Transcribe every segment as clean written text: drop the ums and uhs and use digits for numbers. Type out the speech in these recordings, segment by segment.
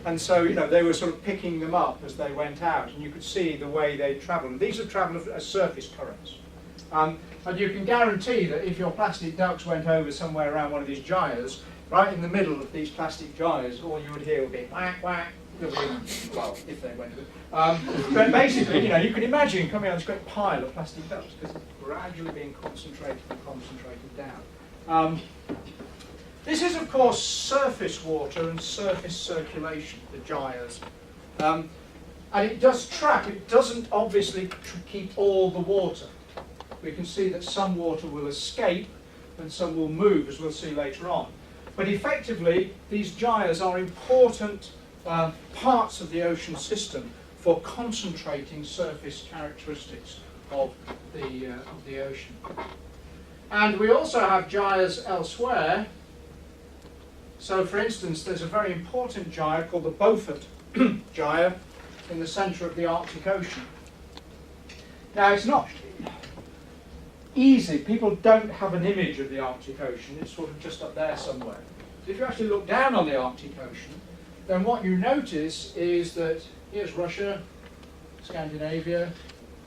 And so, you know, they were sort of picking them up as they went out, and you could see the way they travelled. And these have travelled as surface currents. And you can guarantee that if your plastic ducks went over somewhere around one of these gyres, right in the middle of these plastic gyres, all you would hear would be whack, whack. Well, if they went. But basically, you know, you can imagine coming on this great pile of plastic ducts because it's gradually being concentrated down. This is, of course, surface water and surface circulation, the gyres. And it does trap, it doesn't obviously keep all the water. We can see that some water will escape and some will move, as we'll see later on. But effectively, these gyres are important parts of the ocean system for concentrating surface characteristics of the ocean. And we also have gyres elsewhere. So, for instance, there's a very important gyre called the Beaufort gyre in the centre of the Arctic Ocean. Now, it's not easy. People don't have an image of the Arctic Ocean. It's sort of just up there somewhere. If you actually look down on the Arctic Ocean, then what you notice is that here's Russia, Scandinavia,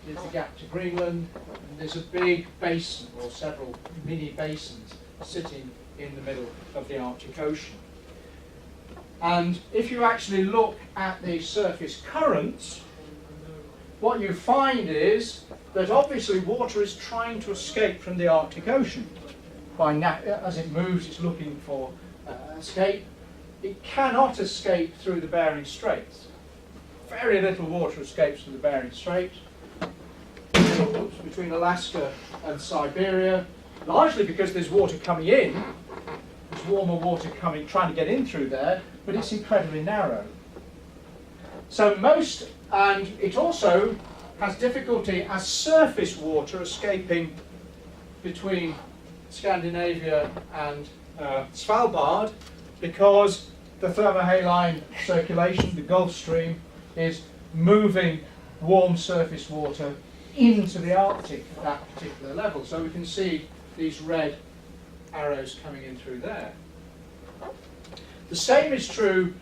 here's the gap to Greenland, and there's a big basin, or several mini basins, sitting in the middle of the Arctic Ocean. And if you actually look at the surface currents, what you find is that obviously water is trying to escape from the Arctic Ocean. As it moves, it's looking for escape. It cannot escape through the Bering Straits. Very little water escapes from the Bering Straits. Between Alaska and Siberia, largely because there's water coming in, there's warmer water coming, trying to get in through there, but it's incredibly narrow. So and it also has difficulty as surface water escaping between Scandinavia and Svalbard, because the thermohaline circulation, the Gulf Stream, is moving warm surface water into the Arctic at that particular level. So we can see these red arrows coming in through there. The same is true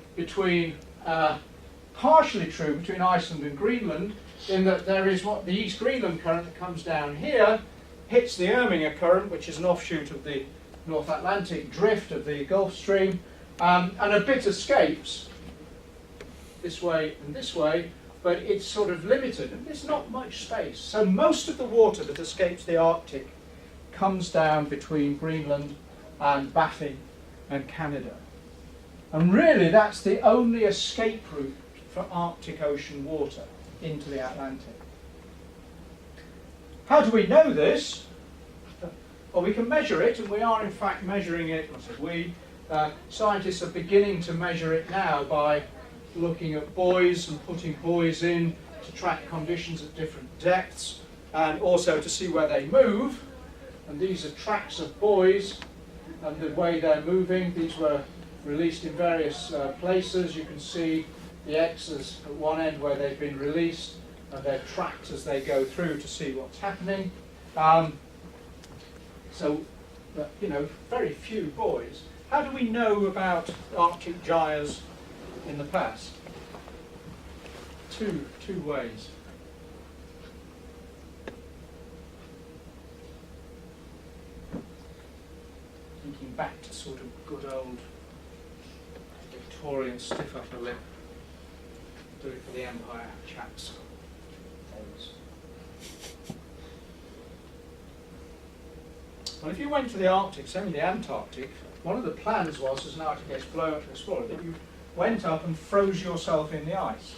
partially true between Iceland and Greenland, in that there is the East Greenland current that comes down here, hits the Erminger current, which is an offshoot of the North Atlantic drift of the Gulf Stream, and a bit escapes this way and this way, but it's sort of limited, and there's not much space. So most of the water that escapes the Arctic comes down between Greenland and Baffin and Canada. And really that's the only escape route for Arctic Ocean water into the Atlantic. How do we know this? Well, we can measure it, and we are in fact measuring it. I said we. Scientists are beginning to measure it now by looking at buoys and putting buoys in to track conditions at different depths, and also to see where they move. And these are tracks of buoys and the way they're moving. These were released in various places. You can see the X's at one end where they've been released, and they're tracked as they go through to see what's happening. You know, very few buoys. How do we know about Arctic gyres in the past? Two ways. Thinking back to sort of good old Victorian stiff upper lip. Do it for the Empire chaps. Well, if you went to the Arctic, certainly the Antarctic, one of the plans was, as an Arctic explorer, that you went up and froze yourself in the ice.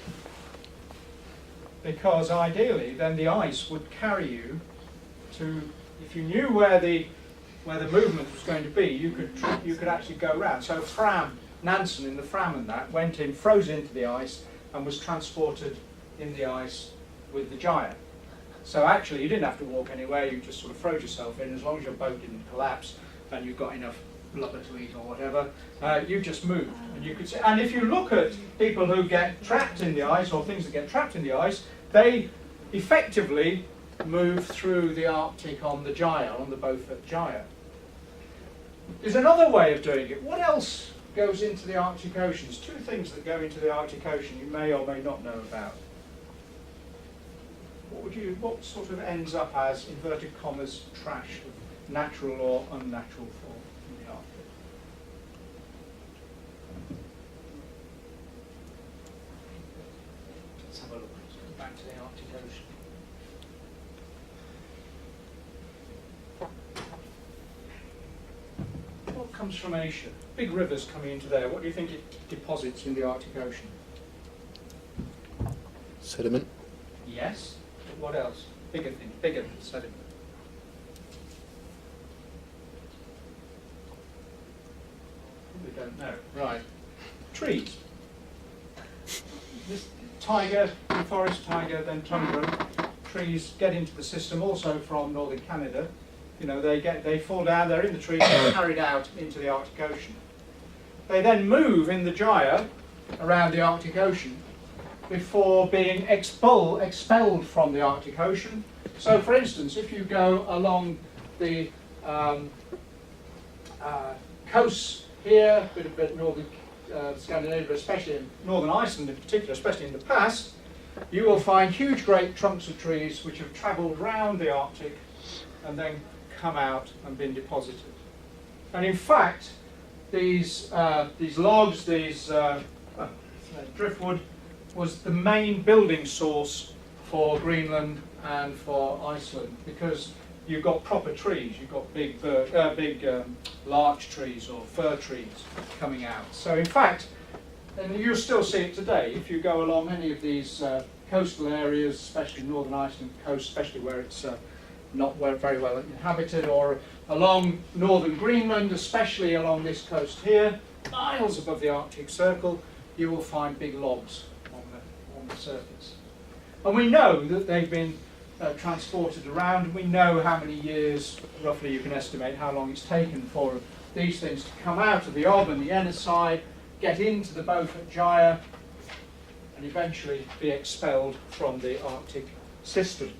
Because ideally, then the ice would carry you to, if you knew where the movement was going to be, you could actually go round. So Nansen in the Fram and that went in, froze into the ice, and was transported in the ice with the gyre. So actually, you didn't have to walk anywhere. You just sort of froze yourself in. As long as your boat didn't collapse and you got enough blubber to eat or whatever, you just moved. And you could see. And if you look at people who get trapped in the ice, or things that get trapped in the ice, they effectively move through the Arctic on the gyre, on the Beaufort gyre. There's another way of doing it. What else goes into the Arctic Ocean? There's two things that go into the Arctic Ocean you may or may not know about. What sort of ends up as, inverted commas, trash of natural or unnatural form in the Arctic? Let's have a look. Let's go back to the Arctic Ocean. What comes from Asia? Big rivers coming into there. What do you think it deposits in the Arctic Ocean? Sediment. Yes. But what else? Bigger than sediment. We don't know. Right. Trees. This tiger, forest tiger, then tundra. Trees get into the system also from northern Canada. You know, they fall down, they're in the trees, they're carried out into the Arctic Ocean. They then move in the gyre around the Arctic Ocean before being expelled from the Arctic Ocean. So, for instance, if you go along the coasts here, a bit northern Scandinavia, especially in northern Iceland in particular, especially in the past, you will find huge great trunks of trees which have travelled round the Arctic and then come out and been deposited. And in fact, these logs, driftwood, was the main building source for Greenland and for Iceland, because you've got proper trees, you've got big larch trees or fir trees coming out. So in fact, and you still see it today, if you go along any of these coastal areas, especially northern Iceland coast, especially where it's not very well inhabited, or along northern Greenland, especially along this coast here, miles above the Arctic Circle, you will find big logs on the surface. And we know that they've been transported around. We know how many years, roughly you can estimate how long it's taken for these things to come out of the Ob and the inner side, get into the Beaufort Gyre, and eventually be expelled from the Arctic system.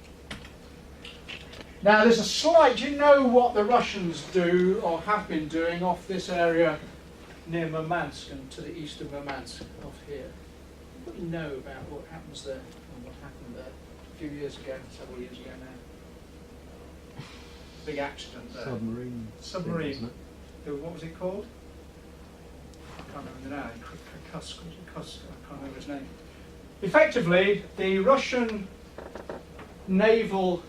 Now there's a slight, do you know what the Russians do or have been doing off this area near Murmansk and to the east of Murmansk off here? What do you know about what happens there and what happened there a few years ago, several years ago now? Big accident there. Submarine. What was it called? I can't remember now. I can't remember his name. Effectively, the Russian naval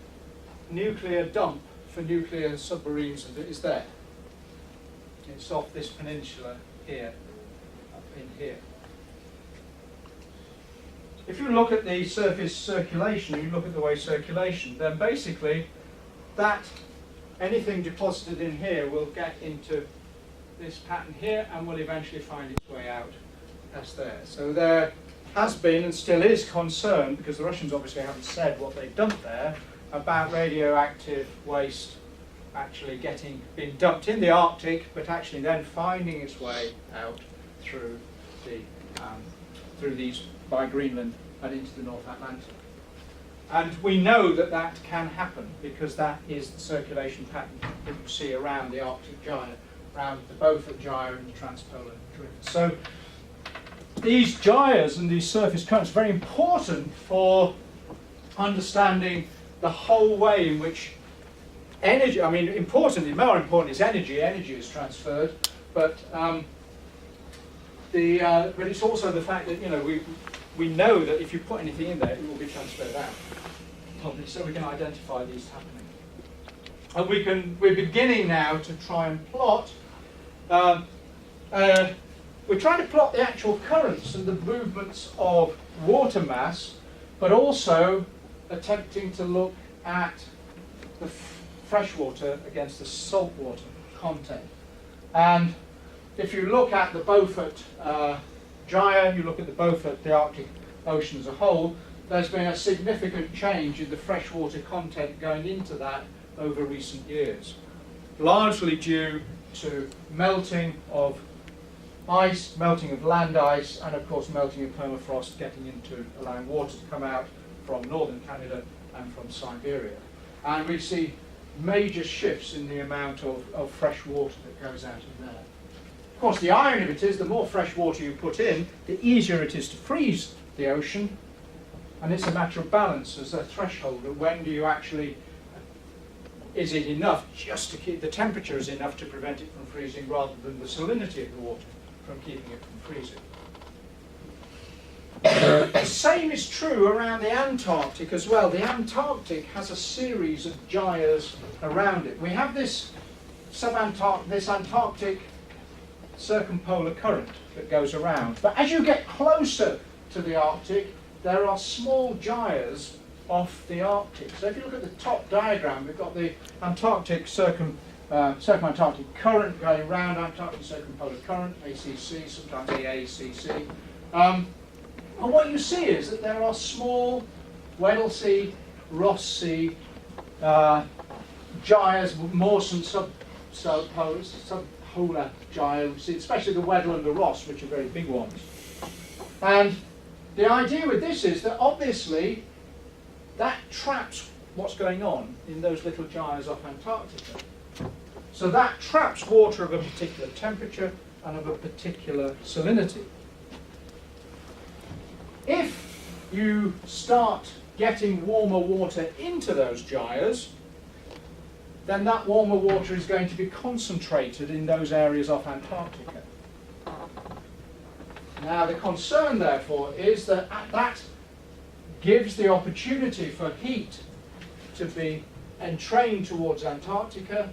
nuclear dump for nuclear submarines is there. It's off this peninsula here, up in here. If you look at the surface circulation, you look at the wave circulation, then basically that anything deposited in here will get into this pattern here and will eventually find its way out past there. So there has been and still is concern, because the Russians obviously haven't said what they've dumped there, about radioactive waste actually being dumped in the Arctic, but actually then finding its way out through these by Greenland and into the North Atlantic. And we know that that can happen because that is the circulation pattern that you see around the Arctic Gyre, around the Beaufort Gyre and the Transpolar Drift. So these gyres and these surface currents are very important for understanding the whole way in which energy, I mean, more important is energy is transferred, but it's also the fact that, you know, we know that if you put anything in there, it will be transferred out. So we can identify these happening. And we're beginning now to try and plot, we're trying to plot the actual currents and the movements of water mass, but also attempting to look at the freshwater against the saltwater content. And if you look at the Beaufort Gyre, you look at the Arctic Ocean as a whole, there's been a significant change in the freshwater content going into that over recent years, largely due to melting of ice, melting of land ice, and of course melting of permafrost getting into allowing water to come out from northern Canada and from Siberia. And we see major shifts in the amount of fresh water that goes out of there. Of course, the irony of it is the more fresh water you put in, the easier it is to freeze the ocean, and it's a matter of balance as a threshold of when do you actually, is it enough just to keep, the temperature is enough to prevent it from freezing rather than the salinity of the water from keeping it from freezing. The same is true around the Antarctic as well. The Antarctic has a series of gyres around it. We have this Antarctic circumpolar current that goes around. But as you get closer to the Arctic, there are small gyres off the Arctic. So if you look at the top diagram, we've got the Antarctic circumantarctic current going round, Antarctic circumpolar current, ACC, sometimes AACC. And what you see is that there are small Weddell Sea, Ross Sea gyres, Mawson subpolar gyres, especially the Weddell and the Ross, which are very big ones. And the idea with this is that obviously that traps what's going on in those little gyres off Antarctica. So that traps water of a particular temperature and of a particular salinity. If you start getting warmer water into those gyres, then that warmer water is going to be concentrated in those areas off Antarctica. Now the concern therefore is that that gives the opportunity for heat to be entrained towards Antarctica,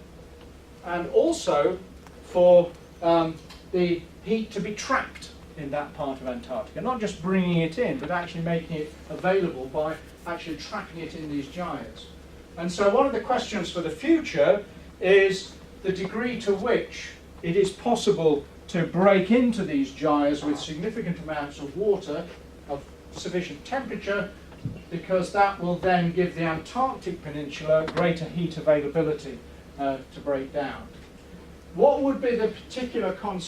and also for the heat to be trapped in that part of Antarctica. Not just bringing it in, but actually making it available by actually trapping it in these gyres. And so one of the questions for the future is the degree to which it is possible to break into these gyres with significant amounts of water of sufficient temperature, because that will then give the Antarctic Peninsula greater heat availability to break down. What would be the particular concern